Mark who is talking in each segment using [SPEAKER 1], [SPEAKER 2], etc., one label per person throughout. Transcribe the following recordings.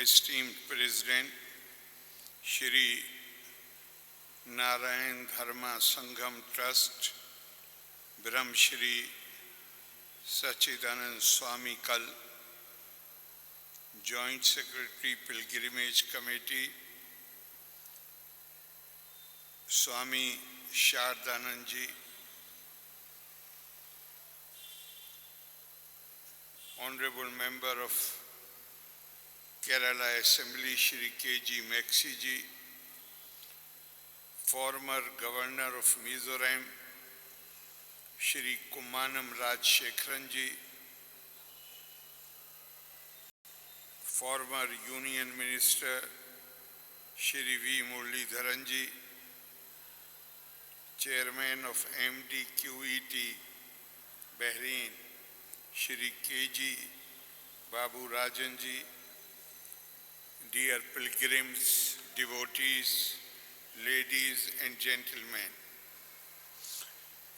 [SPEAKER 1] esteemed President, Shri Narayan Dharma Sangham Trust, Brahm Shri Sachidanand Swami Kal, Joint Secretary Pilgrimage Committee, Swami Shardanand-ji, Honorable Member of Kerala Assembly Shri K.G. Maxi-ji, former Governor of Mizoram Shri Kumanam Rajshekharan-ji, former Union Minister Shri V. Muralidharan-ji, Chairman of MDQET Bahrain Shri K.G. Babu Rajan-ji, dear pilgrims, devotees, ladies and gentlemen,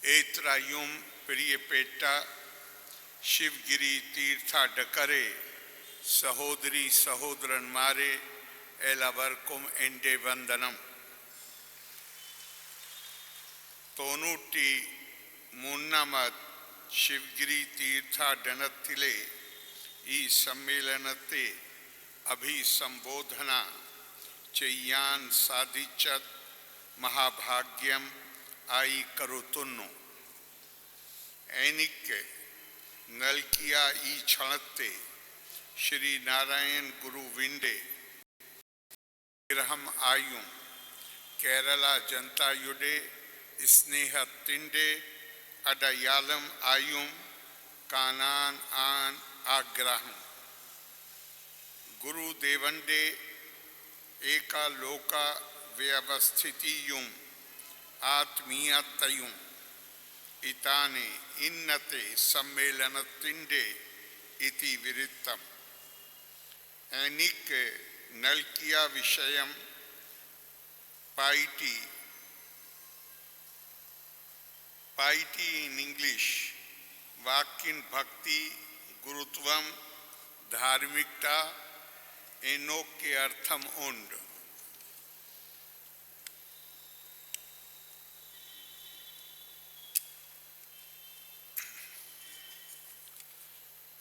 [SPEAKER 1] Etrayum Priyapetta Shivgiri Tirtha Dakare Sahodri Sahodran Mare Elavarkum Ende Vandanam Tonuti Munnamat Shivgiri Tirtha Danathile E Sammelanate Abhisambodhana Chayan Sadichat Mahabhagyam Ai Karutunnu Enike Nalkiya E Chanatte Shri Narayan Guru Vinde Graham Ayum Kerala Janta Yude Sneha Tinde Adayalam Ayum Kanan An Agraham Guru Devande Eka Loka Vyavasthitiyum Atmiyatayum Itane Innate Sammelanatinde Iti Virittam Anik Nalkiya Vishayam Piety in English, Vakin Bhakti, Gurutvam, Dharmikta, Enok ke Artham Und.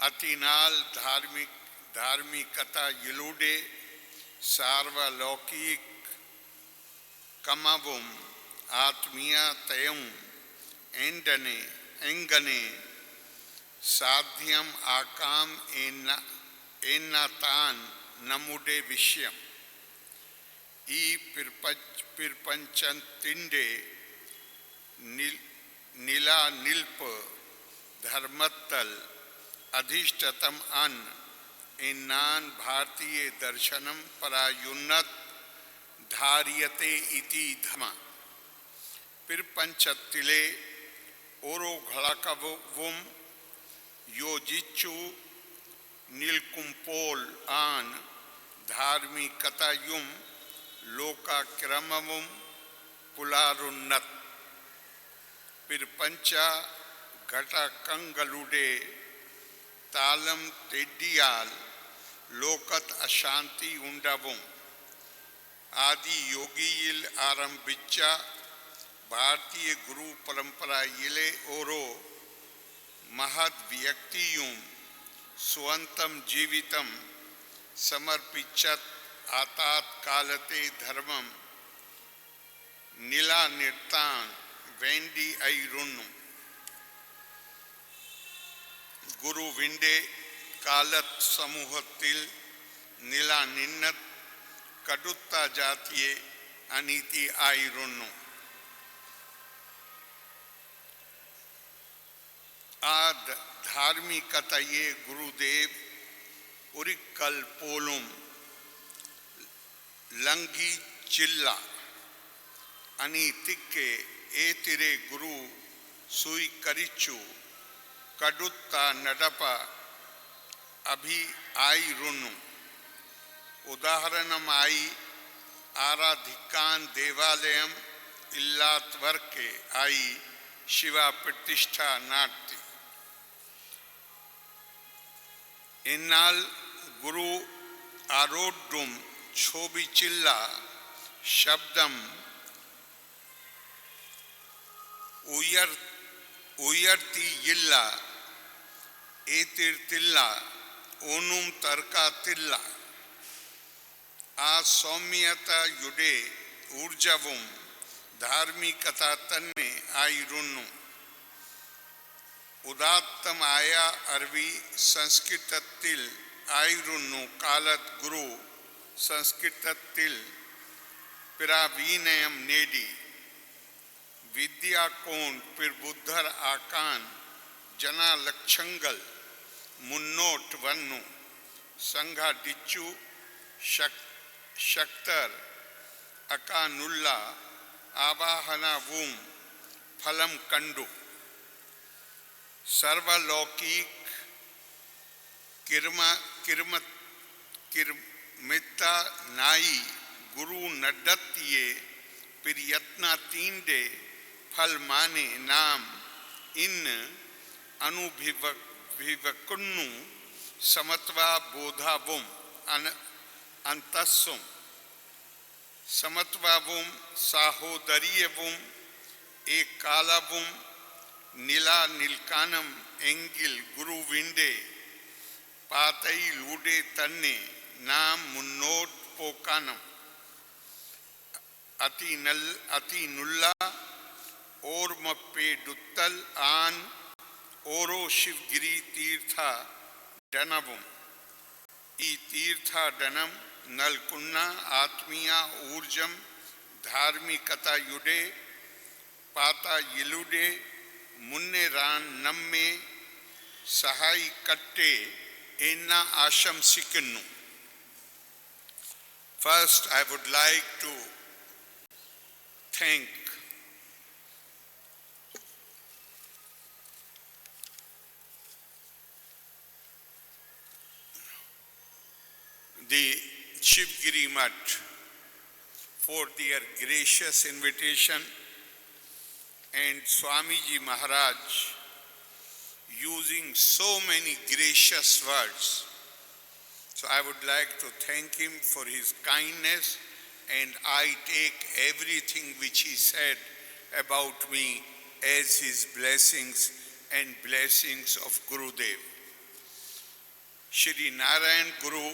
[SPEAKER 1] Atinal Dharmikata Yilude, Sarva Lokik, Kamavum, Atmiya Tayum, Engane, Sadhyam Akam Ennatan Namude Vishyam, E Pirpanchantinde Nila Nilpa Dharmattal Adhishtatam An Ennan Bhartiye Darshanam Parayunnat Dharyate Iti Dhamma Pirpanchattile Oro Ghalakavum Yojichu Nilkumpol An Dharmi Katayum Loka Kramavum Pularunnat Pirpancha Gata Kangalude Talam Teddiyal Lokat Ashanti Undavum Adi Yogiyil Arambicha Bhartiya Guru Parampara Yile Oro Mahad Vyaktiyum Swantam Jivitam Samarpichat Atat Kalate Dharmam Nila Nirtan Vendi Airunnu Guru Vinde Kalat Samuhatil Nila Ninnat Kadutta Jatiye Aniti Airunnu Ad Dharmikataye Gurudev Urikkal Polum Langi Chilla Ani Tikke Etire Guru Sui Karichu Kadutta Nadapa Abhi Airunnu Udaharanam Ai Aradhikan Devalayam Illatvarke Ai Shiva Pratishtha Nati Innal Guru आरोड्डुम छोबिचिल्ला शब्दम उयर्ती इल्ला एतिर्तिल्ला ओनुम तर्का तिल्ला आ सौम्यता युडे ऊर्जवुम धार्मिकता तन्ने आयरुन्नु उदात्तम आया अरवी संस्कृतत्तिल आयरुन्नु कालत गुरु संस्कृतत्तिल पिरावीनयम नेडी विद्या कोण पिर बुद्धर आकान जना लक्षंगल मुन्नोट वन्नु संघा डिच्चू शक्तर अकानुल्ला आवाहना वूम फलम कंडु सर्वलौकिक किरमिता नाई गुरु नड्डतिये पिर यत्ना तींडे फल माने नाम इन अनुभविवकुन्नु समत्वा बोधावुम अंतस्सुम समत्वावुम साहोदरीयवुम एक कालावुम नीला नीलकानम एंगिल गुरु विंडे पातई लूडे तन्ने नाम मुन्नोट पोकानम अति नुल्ला और मप्पे दुत्तल आन ओरो शिवगिरी तीर्था डनवुम ई तीर्था डनम नलकुन्ना आत्मीया ऊर्जम धार्मिकता युडे पाता यिलुडे मुन्ने रान नम्मे सहाय कट्टे एन्ना आशम सिकन्नु. First, I would like to thank the Shivgiri Mutt for their gracious invitation and Swamiji Maharaj using so many gracious words. So I would like to thank him for his kindness, and I take everything which he said about me as his blessings and blessings of Gurudev. Shri Narayan Guru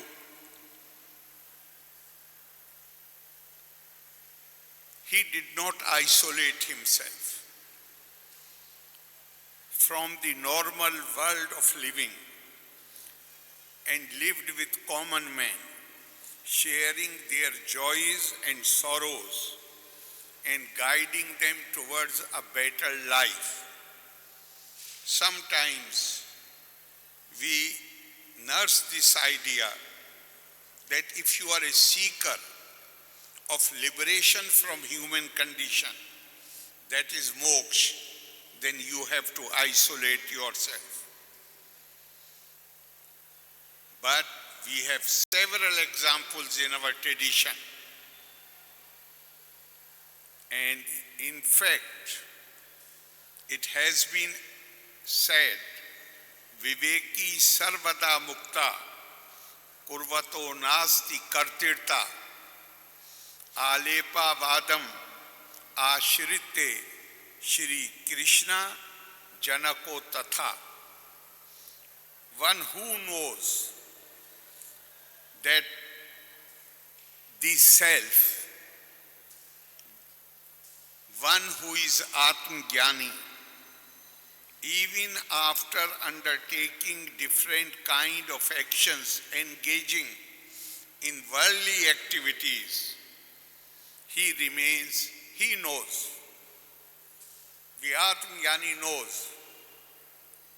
[SPEAKER 1] he did not isolate himself from the normal world of living and lived with common men, sharing their joys and sorrows and guiding them towards a better life. Sometimes we nurse this idea that if you are a seeker of liberation from human condition, that is moksha, then you have to isolate yourself. But we have several examples in our tradition. And in fact, it has been said, Viveki sarvada mukta kurvato nasti kartirta alepa vadam ashrite Shri Krishna Janako Tatha. One who knows that the self, one who is Atma Jnani, even after undertaking different kind of actions, engaging in worldly activities, he remains, he knows. The Atma Jnani knows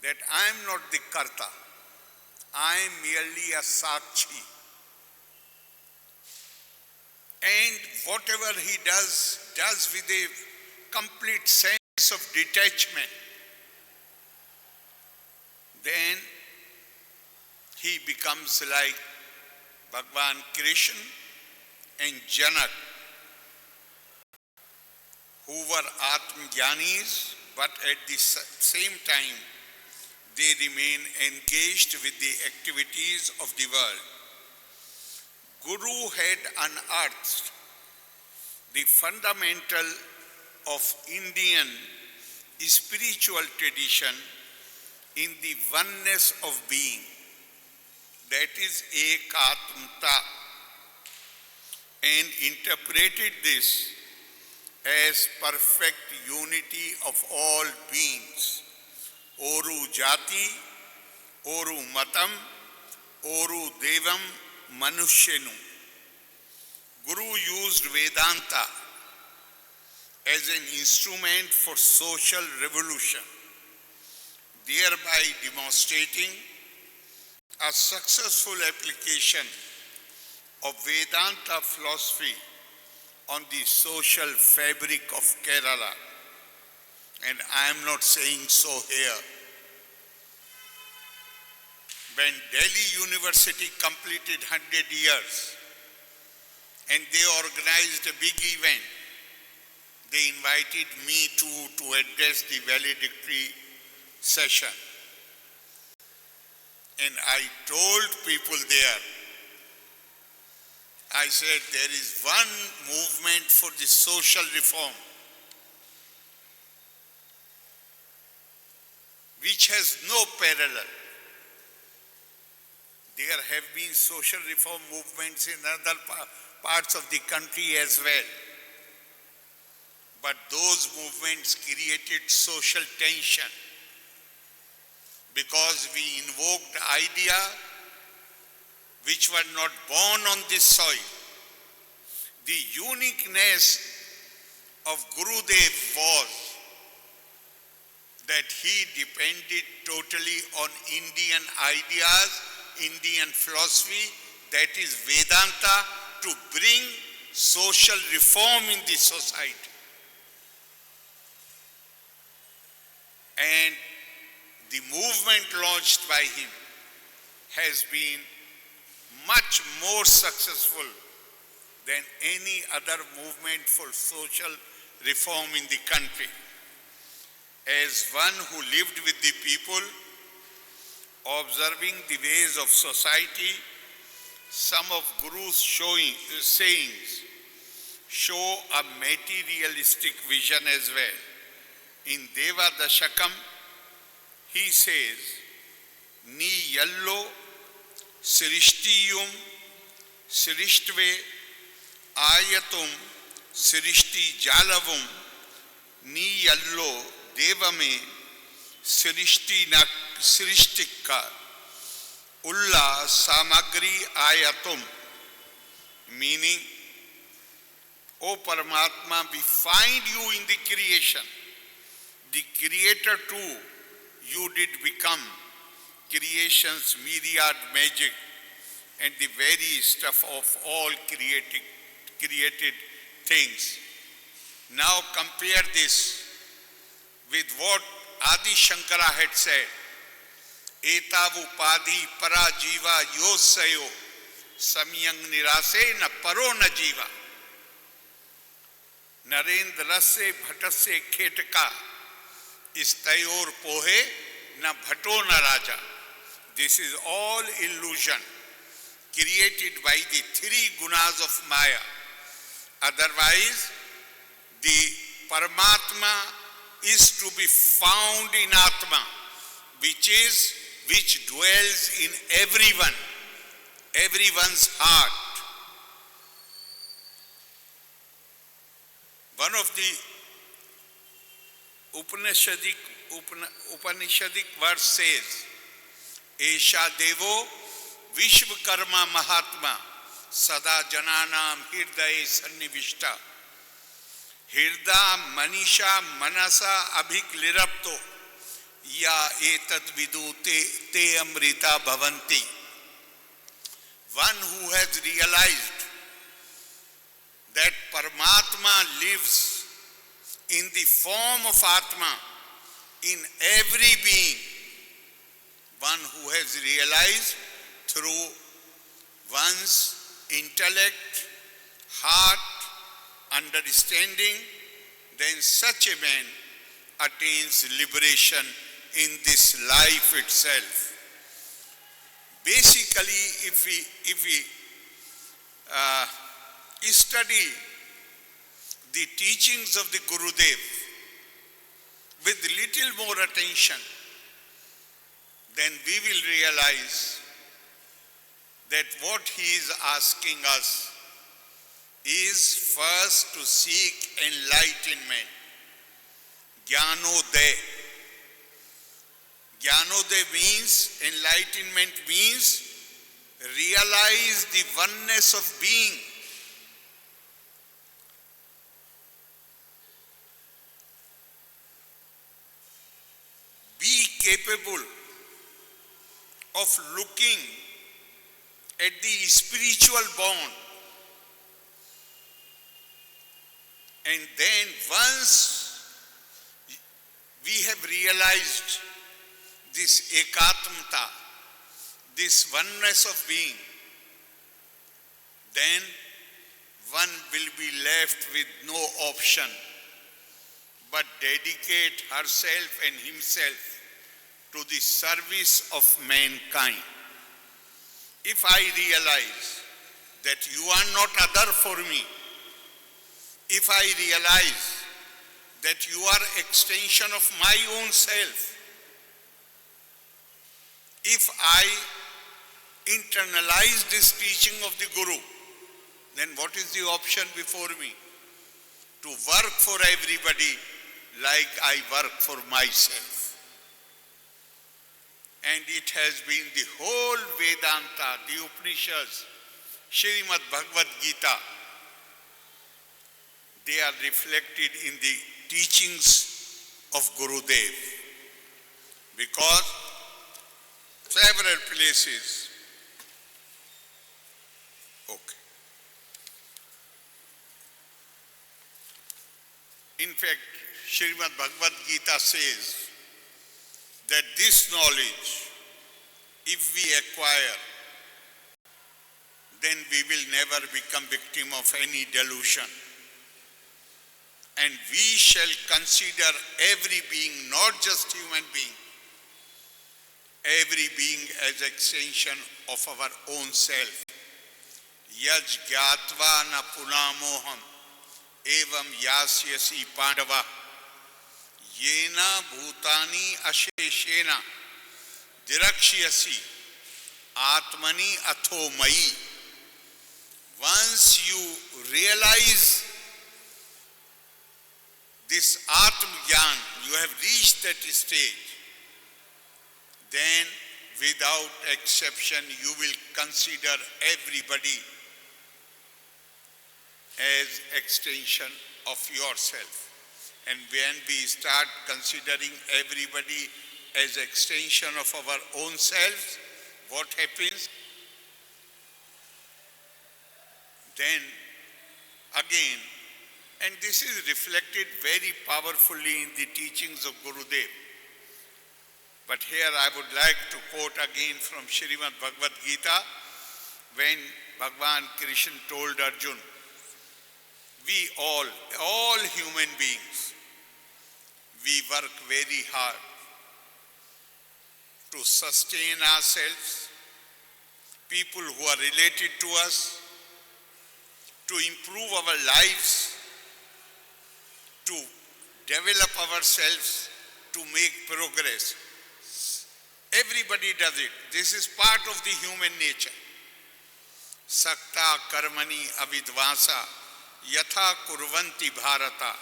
[SPEAKER 1] that I am not the Karta, I am merely a Sakshi. And whatever he does with a complete sense of detachment. Then he becomes like Bhagwan Krishna and Janak, who were Atma Jnanis, but at the same time they remain engaged with the activities of the world. Guru had unearthed the fundamental of Indian spiritual tradition in the oneness of being, that is Ekatmata, and interpreted this as perfect unity of all beings. Oru Jati, Oru Matam, Oru Devam, Manushenu. Guru used Vedanta as an instrument for social revolution, thereby demonstrating a successful application of Vedanta philosophy on the social fabric of Kerala. And I am not saying so here. When Delhi University completed 100 years and they organized a big event, they invited me to address the valedictory session. And I told people there, I said, there is one movement for the social reform which has no parallel. There have been social reform movements in other parts of the country as well. But those movements created social tension because we invoked ideas which were not born on this soil. The uniqueness of Gurudev was that he depended totally on Indian ideas, Indian philosophy, that is Vedanta, to bring social reform in the society. And the movement launched by him has been much more successful than any other movement for social reform in the country. As one who lived with the people, observing the ways of society, some of Guru's sayings show a materialistic vision as well. In Deva Dashakam, he says, Ni yallo srishtiyum srishtve ayatum srishti jalavum ni yallo devame srishtikka ulla samagri ayatum. Meaning, O Paramatma, we find you in the creation. The Creator too, you did become creation's myriad magic and the very stuff of all created things. Now compare this with what Adi Shankara had said. Etavu padi para jiva yosayo samyang nirase na paro na jiva. Narendrase bhatase khetaka istayor pohe na bhato na raja. This is all illusion created by the three gunas of Maya. Otherwise, the Paramatma is to be found in Atma, which dwells in everyone, everyone's heart. One of the Upanishadic verse says, Esha Devo Vishwakarma Mahatma Sada Jananam Hirdaye Sannivishta Hirda Manisha Manasa Abhik Lirapto Ya Etat Vidu Te Amrita Bhavanti. One who has realized that Paramatma lives in the form of Atma in every being, one who has realized through one's intellect, heart, understanding, then such a man attains liberation in this life itself. Basically, if we study the teachings of the Gurudev with little more attention, then we will realize that what he is asking us is first to seek enlightenment. Jnanodaya. Jnanodaya means, enlightenment means, realize the oneness of being. Be capable of looking at the spiritual bond. And then once we have realized this ekatmata, this oneness of being, then one will be left with no option but dedicate herself and himself to the service of mankind. If I realize that you are not other for me, if I realize that you are extension of my own self, if I internalize this teaching of the Guru, then what is the option before me? To work for everybody like I work for myself. And it has been the whole Vedanta, the Upanishads, Srimad Bhagavad Gita, they are reflected in the teachings of Gurudev. Because several places, okay. In fact, Srimad Bhagavad Gita says that this knowledge, if we acquire, then we will never become victim of any delusion. And we shall consider every being, not just human being, every being as extension of our own self. Yaj gyatva na punamoham evam yasyasi pandava yena bhutani asheshena dirakshyasi atmani atho mai. Once you realize this Atma Gyan, you have reached that stage, then without exception you will consider everybody as extension of yourself. And when we start considering everybody as extension of our own selves, what happens? Then again, and this is reflected very powerfully in the teachings of Gurudev. But here I would like to quote again from Srimad Bhagavad Gita, when Bhagavan Krishna told Arjuna, we all human beings, we work very hard to sustain ourselves, people who are related to us, to improve our lives, to develop ourselves, to make progress. Everybody does it. This is part of the human nature. Sakta karmani avidvasa yatha kurvanti bharata.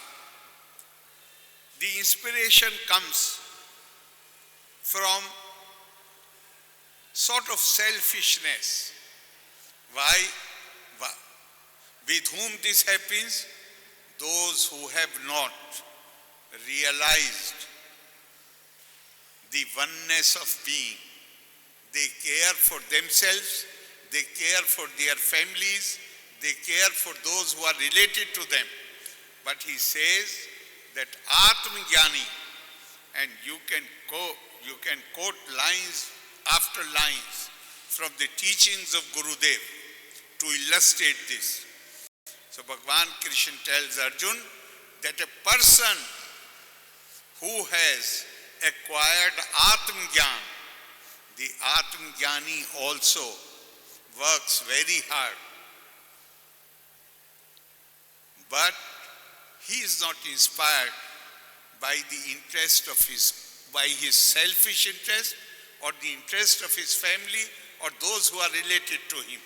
[SPEAKER 1] The inspiration comes from sort of selfishness. Why? With whom this happens? Those who have not realized the oneness of being. They care for themselves, they care for their families, they care for those who are related to them. But he says that Atma Jnani, and you can quote lines after lines from the teachings of Gurudev to illustrate this. So Bhagavan Krishna tells Arjuna that a person who has acquired Atma Jnana, the Atma Jnani also works very hard But he is not inspired by the interest of by his selfish interest or the interest of his family or those who are related to him.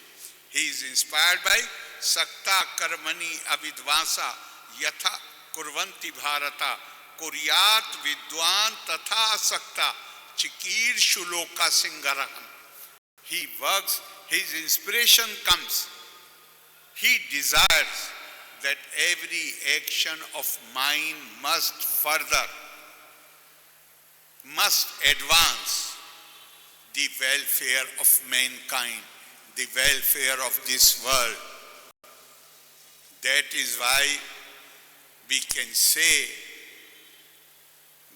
[SPEAKER 1] He is inspired by Sakta Karmani Avidvasa Yatha Kurvanti Bharata Kuryat Vidwan Tatha Sakta Chikir Shuloka Singaraham. He works, his inspiration comes. He desires that every action of mine must further, must advance the welfare of mankind, the welfare of this world. That is why we can say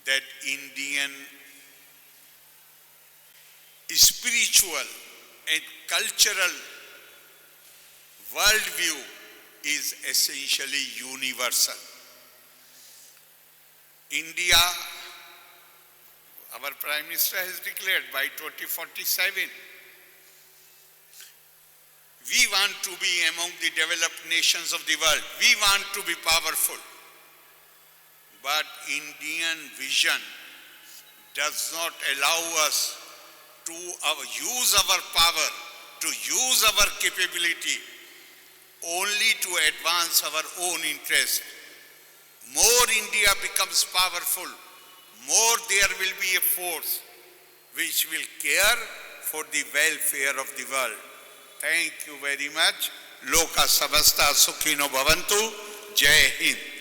[SPEAKER 1] that Indian spiritual and cultural worldview is essentially universal. India, our Prime Minister has declared by 2047, we want to be among the developed nations of the world. We want to be powerful. But Indian vision does not allow us to use our power, to use our capability only to advance our own interest. More India becomes powerful, more there will be a force which will care for the welfare of the world. Thank you very much. Loka samasta sukhino bhavantu. Jai Hind.